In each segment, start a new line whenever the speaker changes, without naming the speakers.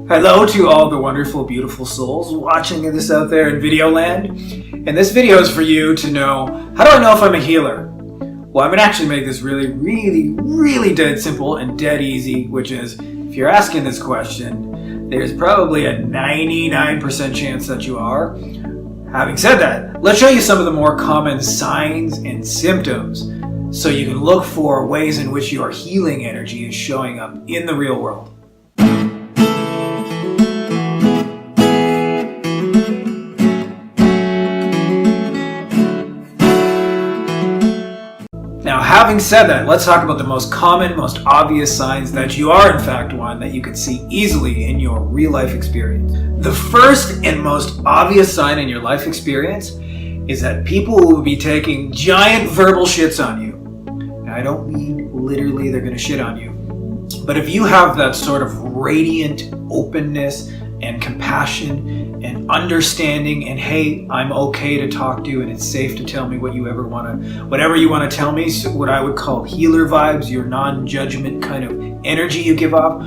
Hello to all the wonderful, beautiful souls watching this out there in video land. And this video is for you to know, how do I know if I'm a healer? Well, I'm going to actually make this really dead simple and dead easy, which is, if you're asking this question, there's probably a 99% chance that you are. Having said that, let's show you some of the more common signs and symptoms so you can look for ways in which your healing energy is showing up in the real world. Now, having said that, let's talk about the most common, most obvious signs that you are in fact one that you can see easily in your real life experience. The first and most obvious sign in your life experience is that people will be taking giant verbal shits on you. Now, I don't mean literally they're going to shit on you, but if you have that sort of radiant openness and compassion and understanding and, hey, I'm okay to talk to you and it's safe to tell me whatever you want to tell me, so what I would call healer vibes, your non-judgment kind of energy you give off,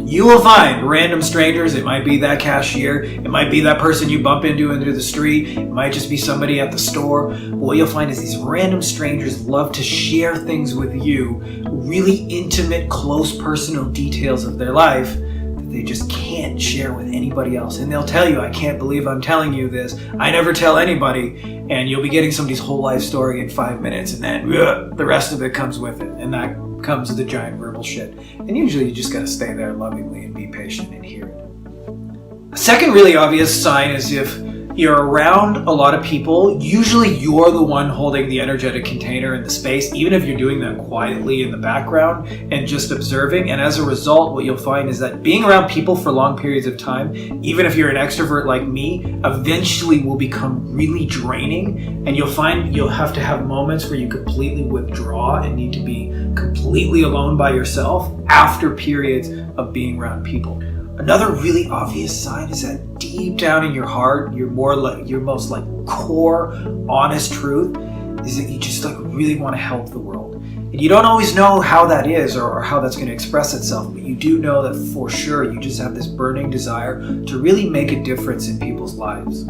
you will find random strangers. It might be that cashier, it might be that person you bump into the street, it might just be somebody at the store. But what you'll find is these random strangers love to share things with you, really intimate, close personal details of their life that they just can't share with anybody else. And they'll tell you, I can't believe I'm telling you this, I never tell anybody. And you'll be getting somebody's whole life story in 5 minutes, and then the rest of it comes with it, and that comes the giant verbal shit. And usually you just gotta stay there lovingly and be patient and hear it. A second really obvious sign is if you're around a lot of people, usually you're the one holding the energetic container in the space, even if you're doing that quietly in the background and just observing. And as a result, what you'll find is that being around people for long periods of time, even if you're an extrovert like me, eventually will become really draining. And you'll find you'll have to have moments where you completely withdraw and need to be completely alone by yourself after periods of being around people. Another really obvious sign is that deep down in your heart, your most core, honest truth is that you just really want to help the world. And you don't always know how that is or how that's going to express itself, but you do know that for sure you just have this burning desire to really make a difference in people's lives.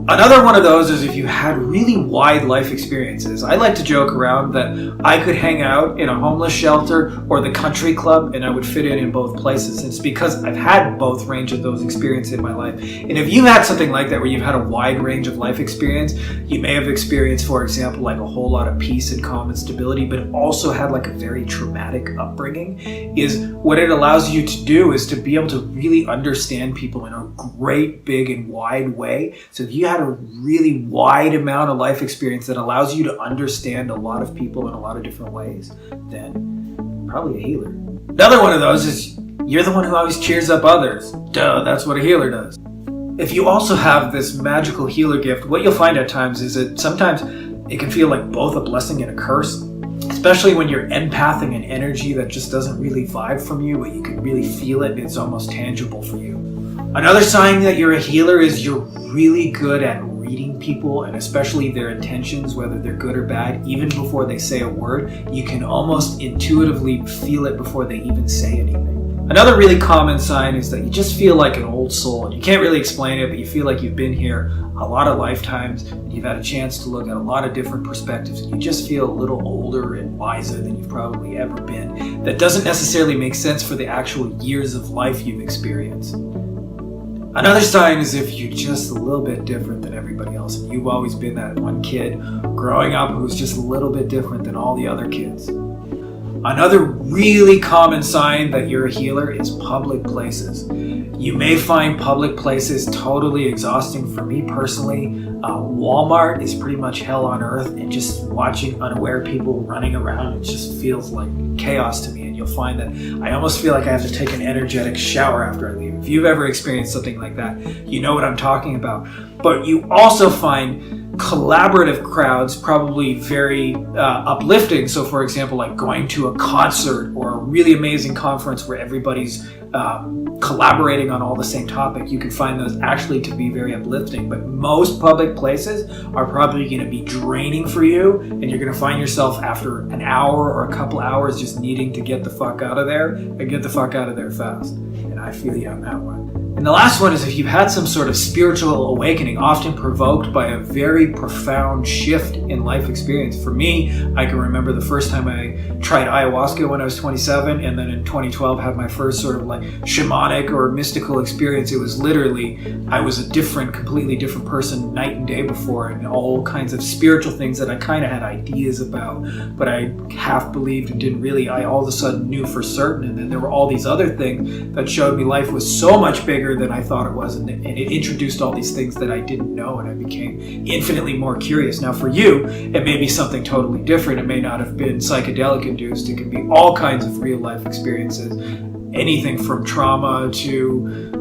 Another one of those is if you had really wide life experiences. I like to joke around that I could hang out in a homeless shelter or the country club and I would fit in both places. And it's because I've had both range of those experiences in my life. And if you've had something like that where you've had a wide range of life experience, you may have experienced, for example, a whole lot of peace and calm and stability, but also had a very traumatic upbringing, is what it allows you to do is to be able to really understand people in a great, big, and wide way. So if you had a really wide amount of life experience that allows you to understand a lot of people in a lot of different ways, then probably a healer. Another one of those is you're the one who always cheers up others. Duh, that's what a healer does. If you also have this magical healer gift, what you'll find at times is that sometimes it can feel like both a blessing and a curse, especially when you're empathing an energy that just doesn't really vibe from you, but you can really feel it and it's almost tangible for you. Another sign that you're a healer is you're really good at reading people, and especially their intentions, whether they're good or bad. Even before they say a word, you can almost intuitively feel it before they even say anything. Another really common sign is that you just feel like an old soul. You can't really explain it, but you feel like you've been here a lot of lifetimes, and you've had a chance to look at a lot of different perspectives, and you just feel a little older and wiser than you've probably ever been. That doesn't necessarily make sense for the actual years of life you've experienced. Another sign is if you're just a little bit different than everybody else, and you've always been that one kid growing up who's just a little bit different than all the other kids. Another really common sign that you're a healer is public places. You may find public places totally exhausting. For me personally, Walmart is pretty much hell on earth, and just watching unaware people running around, it just feels like chaos to me. And you'll find that I almost feel like I have to take an energetic shower after I leave. If you've ever experienced something like that, you know what I'm talking about. But you also find collaborative crowds probably very uplifting. So for example, going to a concert or a really amazing conference where everybody's collaborating on all the same topic, you can find those actually to be very uplifting. But most public places are probably going to be draining for you, and you're going to find yourself after an hour or a couple hours just needing to get the fuck out of there and get the fuck out of there fast. And I feel you on that one. And the last one is if you've had some sort of spiritual awakening, often provoked by a very profound shift in life experience. For me, I can remember the first time I tried ayahuasca when I was 27, and then in 2012 had my first sort of like shamanic or mystical experience. It was literally, I was a completely different person night and day before, and all kinds of spiritual things that I kind of had ideas about, but I half believed and didn't really, I all of a sudden knew for certain. And then there were all these other things that showed me life was so much bigger than I thought it was, and it introduced all these things that I didn't know, and I became infinitely more curious. Now for you, it may be something totally different. It may not have been psychedelic induced. It can be all kinds of real life experiences, anything from trauma to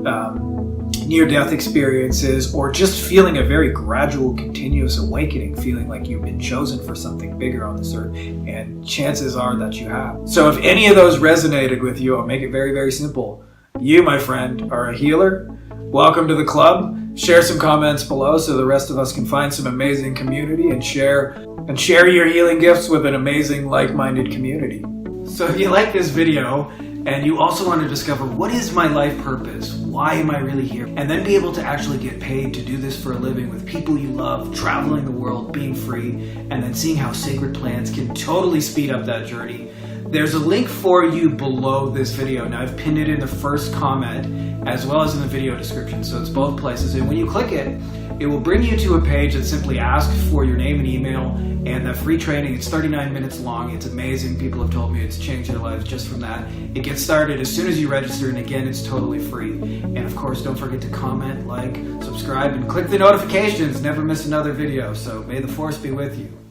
near-death experiences, or just feeling a very gradual, continuous awakening, feeling like you've been chosen for something bigger on this earth, and chances are that you have. So if any of those resonated with you, I'll make it very, very simple. You, my friend, are a healer. Welcome to the club. Share some comments below so the rest of us can find some amazing community and share your healing gifts with an amazing like-minded community. So if you like this video and you also want to discover what is my life purpose, why am I really here, and then be able to actually get paid to do this for a living with people you love, traveling the world, being free, and then seeing how sacred plants can totally speed up that journey, there's a link for you below this video. Now I've pinned it in the first comment as well as in the video description, so it's both places. And when you click it, it will bring you to a page that simply asks for your name and email and the free training. It's 39 minutes long. It's amazing. People have told me it's changed their lives just from that. It gets started as soon as you register, and again, it's totally free. And of course, don't forget to comment, like, subscribe, and click the notifications. Never miss another video. So may the force be with you.